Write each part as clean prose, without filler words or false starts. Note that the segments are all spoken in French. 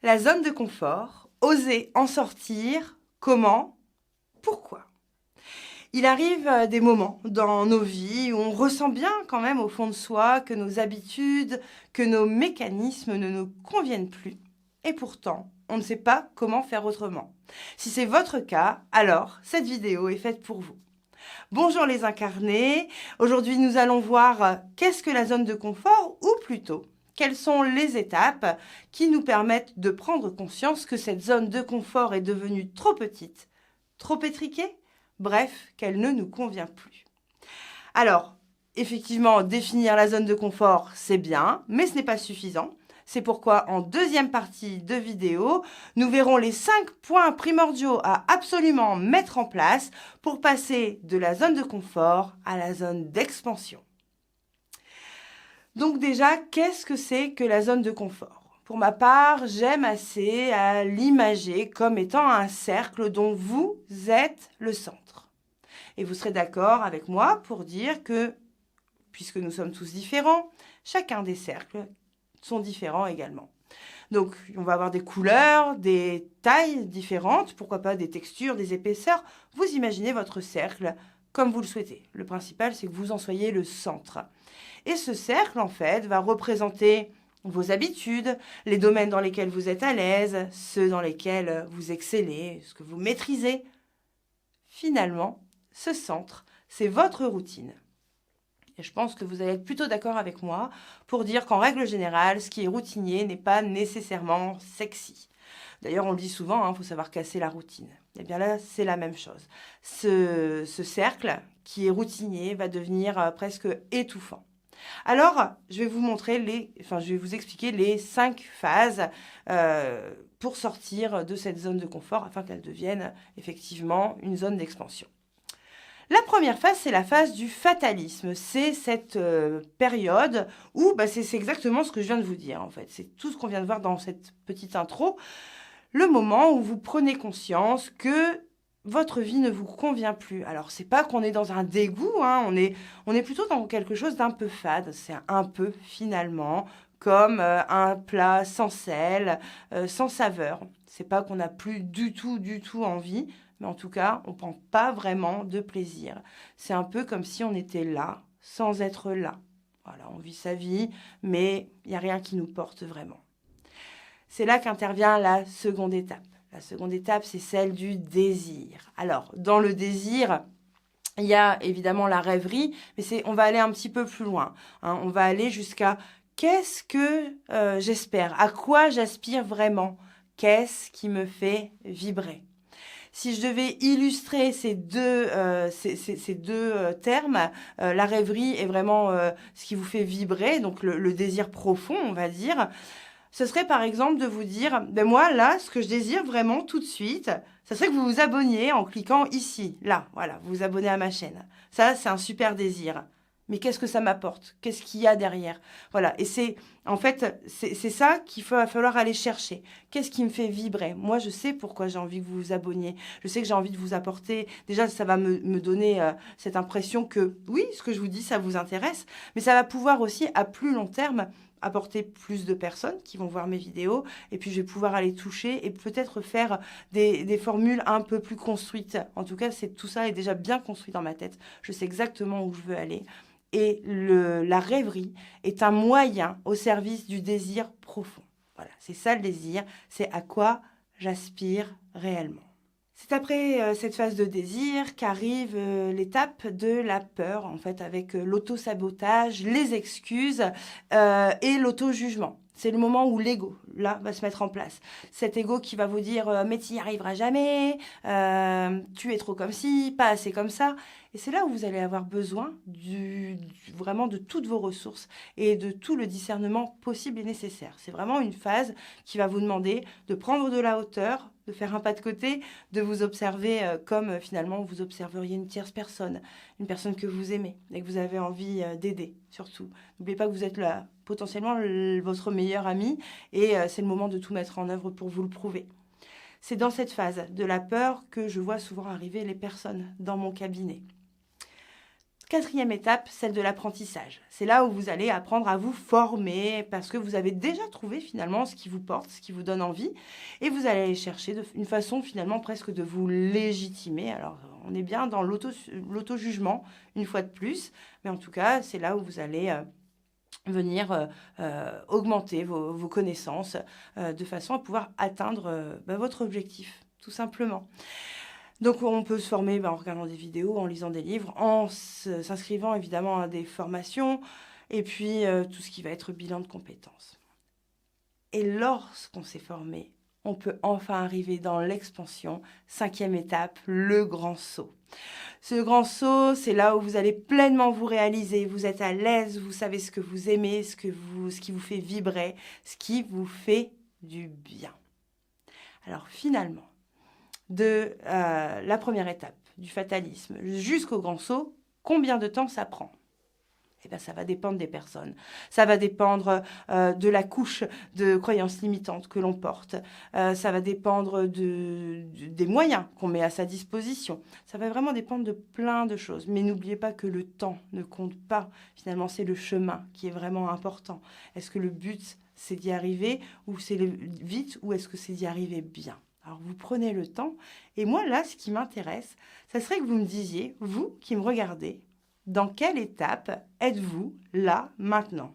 La zone de confort, oser en sortir, comment, pourquoi? Il arrive des moments dans nos vies où on ressent bien quand même au fond de soi que nos habitudes, que nos mécanismes ne nous conviennent plus. Et pourtant, on ne sait pas comment faire autrement. Si c'est votre cas, alors cette vidéo est faite pour vous. Bonjour les incarnés, aujourd'hui nous allons voir qu'est-ce que la zone de confort, ou plutôt, quelles sont les étapes qui nous permettent de prendre conscience que cette zone de confort est devenue trop petite, trop étriquée, bref, qu'elle ne nous convient plus. Alors, effectivement, définir la zone de confort, c'est bien, mais ce n'est pas suffisant. C'est pourquoi, en deuxième partie de vidéo, nous verrons les 5 points primordiaux à absolument mettre en place pour passer de la zone de confort à la zone d'expansion. Donc déjà, qu'est-ce que c'est que la zone de confort ? Pour ma part, j'aime assez à l'imager comme étant un cercle dont vous êtes le centre. Et vous serez d'accord avec moi pour dire que, puisque nous sommes tous différents, chacun des cercles sont différents également. Donc, on va avoir des couleurs, des tailles différentes, pourquoi pas des textures, des épaisseurs. Vous imaginez votre cercle comme vous le souhaitez. Le principal, c'est que vous en soyez le centre. Et ce cercle, en fait, va représenter vos habitudes, les domaines dans lesquels vous êtes à l'aise, ceux dans lesquels vous excellez, ce que vous maîtrisez. Finalement, ce centre, c'est votre routine. Et je pense que vous allez être plutôt d'accord avec moi pour dire qu'en règle générale, ce qui est routinier n'est pas nécessairement sexy. D'ailleurs, on le dit souvent, il faut savoir casser la routine. Et bien là, c'est la même chose. Ce cercle qui est routinier va devenir presque étouffant. Alors, je vais vous expliquer les 5 phases pour sortir de cette zone de confort afin qu'elle devienne effectivement une zone d'expansion. La première phase, c'est la phase du fatalisme. C'est cette période où c'est exactement ce que je viens de vous dire, en fait. C'est tout ce qu'on vient de voir dans cette petite intro. Le moment où vous prenez conscience que votre vie ne vous convient plus. Alors, c'est pas qu'on est dans un dégoût, on est plutôt dans quelque chose d'un peu fade. C'est un peu, finalement, comme un plat sans sel, sans saveur. C'est pas qu'on n'a plus du tout envie, mais en tout cas, on ne prend pas vraiment de plaisir. C'est un peu comme si on était là, sans être là. Voilà, on vit sa vie, mais il n'y a rien qui nous porte vraiment. C'est là qu'intervient la seconde étape. La seconde étape, c'est celle du désir. Alors, dans le désir, il y a évidemment la rêverie, mais on va aller un petit peu plus loin. On va aller jusqu'à qu'est-ce que j'espère, à quoi j'aspire vraiment, qu'est-ce qui me fait vibrer. Si je devais illustrer ces deux termes, la rêverie est vraiment ce qui vous fait vibrer, donc le désir profond, on va dire. Ce serait par exemple de vous dire, moi là, ce que je désire vraiment tout de suite, ça serait que vous vous abonniez en cliquant ici, là, voilà, vous vous abonnez à ma chaîne. Ça, c'est un super désir. Mais qu'est-ce que ça m'apporte? Qu'est-ce qu'il y a derrière? Voilà, et c'est ça qu'il va falloir aller chercher. Qu'est-ce qui me fait vibrer? Moi, je sais pourquoi j'ai envie que vous vous abonniez. Je sais que j'ai envie de vous apporter. Déjà, ça va me donner cette impression que, oui, ce que je vous dis, ça vous intéresse. Mais ça va pouvoir aussi, à plus long terme, apporter plus de personnes qui vont voir mes vidéos. Et puis, je vais pouvoir aller toucher et peut-être faire des formules un peu plus construites. En tout cas, tout ça est déjà bien construit dans ma tête. Je sais exactement où je veux aller. Et la rêverie est un moyen au service du désir profond. Voilà, c'est ça le désir, c'est à quoi j'aspire réellement. C'est après cette phase de désir qu'arrive l'étape de la peur, en fait, avec l'auto-sabotage, les excuses et l'auto-jugement. C'est le moment où l'ego, là, va se mettre en place. Cet ego qui va vous dire « mais tu n'y arriveras jamais, tu es trop comme ci, pas assez comme ça ». Et c'est là où vous allez avoir besoin vraiment de toutes vos ressources et de tout le discernement possible et nécessaire. C'est vraiment une phase qui va vous demander de prendre de la hauteur, de faire un pas de côté, de vous observer comme finalement vous observeriez une tierce personne, une personne que vous aimez et que vous avez envie d'aider surtout. N'oubliez pas que vous êtes là, potentiellement votre meilleur ami et c'est le moment de tout mettre en œuvre pour vous le prouver. C'est dans cette phase de la peur que je vois souvent arriver les personnes dans mon cabinet. 4e étape, celle de l'apprentissage. C'est là où vous allez apprendre à vous former parce que vous avez déjà trouvé finalement ce qui vous porte, ce qui vous donne envie et vous allez aller chercher une façon finalement presque de vous légitimer. Alors, on est bien dans l'auto-jugement une fois de plus, mais en tout cas, c'est là où vous allez venir augmenter vos connaissances de façon à pouvoir atteindre votre objectif, tout simplement. Donc, on peut se former en regardant des vidéos, en lisant des livres, en s'inscrivant évidemment à des formations, et puis tout ce qui va être bilan de compétences. Et lorsqu'on s'est formé, on peut enfin arriver dans l'expansion. 5e étape, le grand saut. Ce grand saut, c'est là où vous allez pleinement vous réaliser. Vous êtes à l'aise, vous savez ce que vous aimez, ce qui vous fait vibrer, ce qui vous fait du bien. Alors finalement, de la première étape, du fatalisme, jusqu'au grand saut, combien de temps ça prend ? Eh bien, ça va dépendre des personnes. Ça va dépendre de la couche de croyances limitantes que l'on porte. Ça va dépendre des moyens qu'on met à sa disposition. Ça va vraiment dépendre de plein de choses. Mais n'oubliez pas que le temps ne compte pas. Finalement, c'est le chemin qui est vraiment important. Est-ce que le but, c'est d'y arriver ou c'est vite ou est-ce que c'est d'y arriver bien ? Alors, vous prenez le temps. Et moi, là, ce qui m'intéresse, ça serait que vous me disiez, vous qui me regardez, dans quelle étape êtes-vous là, maintenant ?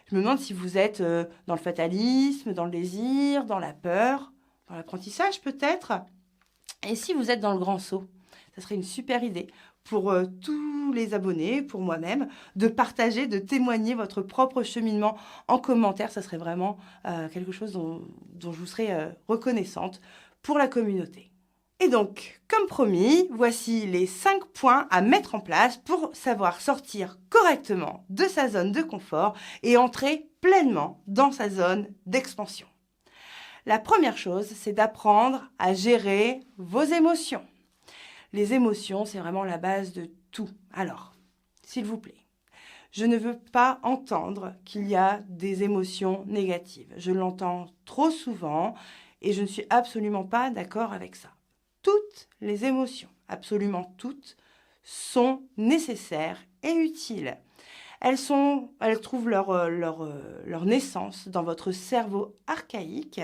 Je me demande si vous êtes dans le fatalisme, dans le désir, dans la peur, dans l'apprentissage peut-être. Et si vous êtes dans le grand saut, ça serait une super idée pour tous les abonnés, pour moi-même, de partager, de témoigner votre propre cheminement en commentaire. Ça serait vraiment quelque chose dont je vous serais reconnaissante pour la communauté. Et donc, comme promis, voici les 5 points à mettre en place pour savoir sortir correctement de sa zone de confort et entrer pleinement dans sa zone d'expansion. La première chose, c'est d'apprendre à gérer vos émotions. Les émotions, c'est vraiment la base de tout. Alors, s'il vous plaît, je ne veux pas entendre qu'il y a des émotions négatives. Je l'entends trop souvent et je ne suis absolument pas d'accord avec ça. Toutes les émotions, absolument toutes, sont nécessaires et utiles. Elles trouvent leur naissance dans votre cerveau archaïque.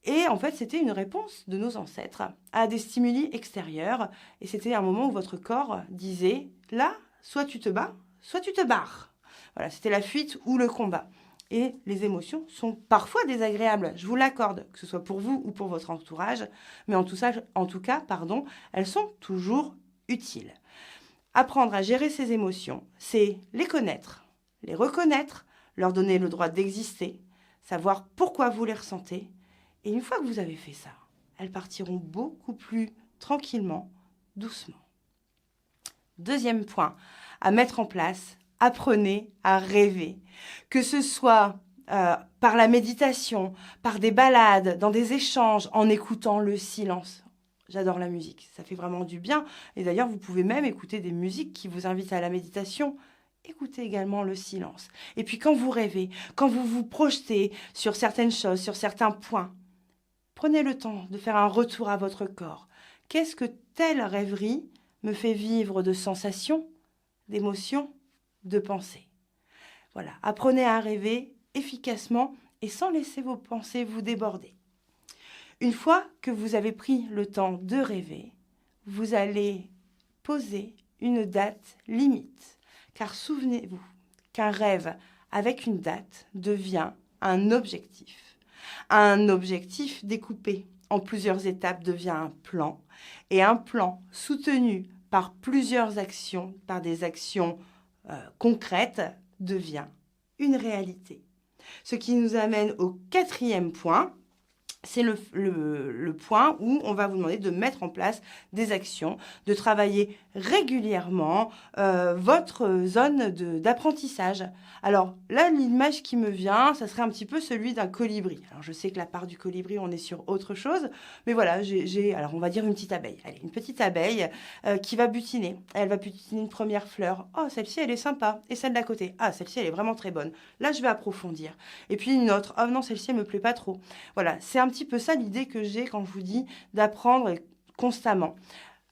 Et en fait, c'était une réponse de nos ancêtres à des stimuli extérieurs. Et c'était un moment où votre corps disait, là, soit tu te bats, soit tu te barres. Voilà, c'était la fuite ou le combat. Et les émotions sont parfois désagréables, je vous l'accorde, que ce soit pour vous ou pour votre entourage, mais en tout cas, elles sont toujours utiles. Apprendre à gérer ces émotions, c'est les connaître, les reconnaître, leur donner le droit d'exister, savoir pourquoi vous les ressentez. Et une fois que vous avez fait ça, elles partiront beaucoup plus tranquillement, doucement. 2e point à mettre en place, apprenez à rêver. Que ce soit par la méditation, par des balades, dans des échanges, en écoutant le silence. J'adore la musique, ça fait vraiment du bien. Et d'ailleurs, vous pouvez même écouter des musiques qui vous invitent à la méditation. Écoutez également le silence. Et puis quand vous rêvez, quand vous vous projetez sur certaines choses, sur certains points, prenez le temps de faire un retour à votre corps. Qu'est-ce que telle rêverie me fait vivre de sensations, d'émotions, de pensées ? Voilà, apprenez à rêver efficacement et sans laisser vos pensées vous déborder. Une fois que vous avez pris le temps de rêver, vous allez poser une date limite. Car souvenez-vous qu'un rêve avec une date devient un objectif. Un objectif découpé en plusieurs étapes devient un plan. Et un plan soutenu par plusieurs actions, par des actions concrètes, devient une réalité. Ce qui nous amène au 4e point, c'est le point où on va vous demander de mettre en place des actions, de travailler régulièrement votre zone d'apprentissage. Alors là, l'image qui me vient, ça serait un petit peu celui d'un colibri. Alors je sais que la part du colibri, on est sur autre chose, mais voilà, alors on va dire une petite abeille. Allez, une petite abeille qui va butiner. Elle va butiner une première fleur. Oh, celle-ci, elle est sympa. Et celle d'à côté. Ah, celle-ci, elle est vraiment très bonne. Là, je vais approfondir. Et puis une autre. Oh non, celle-ci, elle me plaît pas trop. Voilà, c'est un petit peu ça l'idée que j'ai quand je vous dis d'apprendre constamment.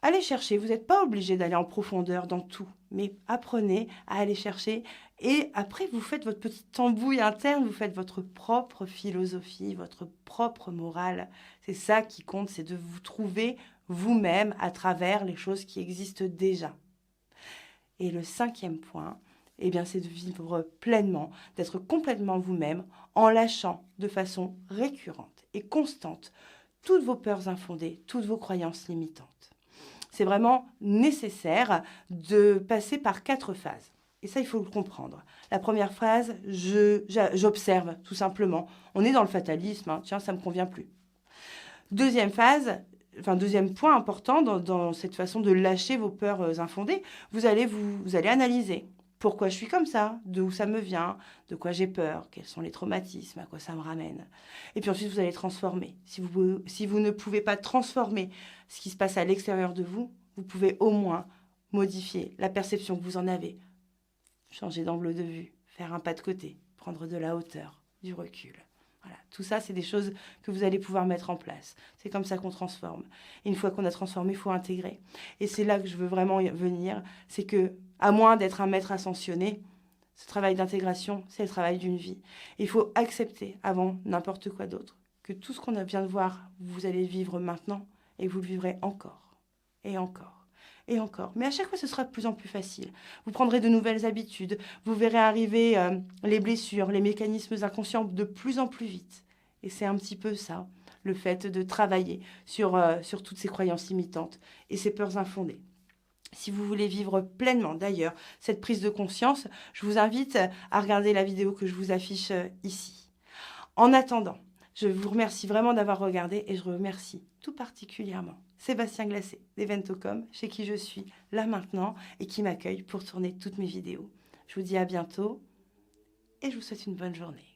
Allez chercher, vous n'êtes pas obligé d'aller en profondeur dans tout, mais apprenez à aller chercher et après vous faites votre petite tambouille interne, vous faites votre propre philosophie, votre propre morale. C'est ça qui compte, c'est de vous trouver vous-même à travers les choses qui existent déjà. Et le 5e point, eh bien, c'est de vivre pleinement, d'être complètement vous-même en lâchant de façon récurrente et constante toutes vos peurs infondées, toutes vos croyances limitantes. C'est vraiment nécessaire de passer par 4 phases. Et ça, il faut le comprendre. La première phase, j'observe, tout simplement. On est dans le fatalisme, hein. Tiens, ça ne me convient plus. Deuxième phase, deuxième point important dans cette façon de lâcher vos peurs infondées, vous allez analyser. Pourquoi je suis comme ça? D'où ça me vient? De quoi j'ai peur? Quels sont les traumatismes? À quoi ça me ramène? Et puis ensuite, vous allez transformer. Si vous ne pouvez pas transformer ce qui se passe à l'extérieur de vous, vous pouvez au moins modifier la perception que vous en avez. Changer d'angle de vue, faire un pas de côté, prendre de la hauteur, du recul. Voilà. Tout ça, c'est des choses que vous allez pouvoir mettre en place. C'est comme ça qu'on transforme. Et une fois qu'on a transformé, il faut intégrer. Et c'est là que je veux vraiment venir. C'est que, à moins d'être un maître ascensionné, ce travail d'intégration, c'est le travail d'une vie. Et il faut accepter, avant n'importe quoi d'autre, que tout ce qu'on vient de voir, vous allez vivre maintenant, et vous le vivrez encore, et encore. Et encore. Mais à chaque fois, ce sera de plus en plus facile. Vous prendrez de nouvelles habitudes. Vous verrez arriver les blessures, les mécanismes inconscients de plus en plus vite. Et c'est un petit peu ça, le fait de travailler sur toutes ces croyances limitantes et ces peurs infondées. Si vous voulez vivre pleinement, d'ailleurs, cette prise de conscience, je vous invite à regarder la vidéo que je vous affiche ici. En attendant, je vous remercie vraiment d'avoir regardé et je remercie tout particulièrement Sébastien Glacé d'Eventocom, chez qui je suis là maintenant et qui m'accueille pour tourner toutes mes vidéos. Je vous dis à bientôt et je vous souhaite une bonne journée.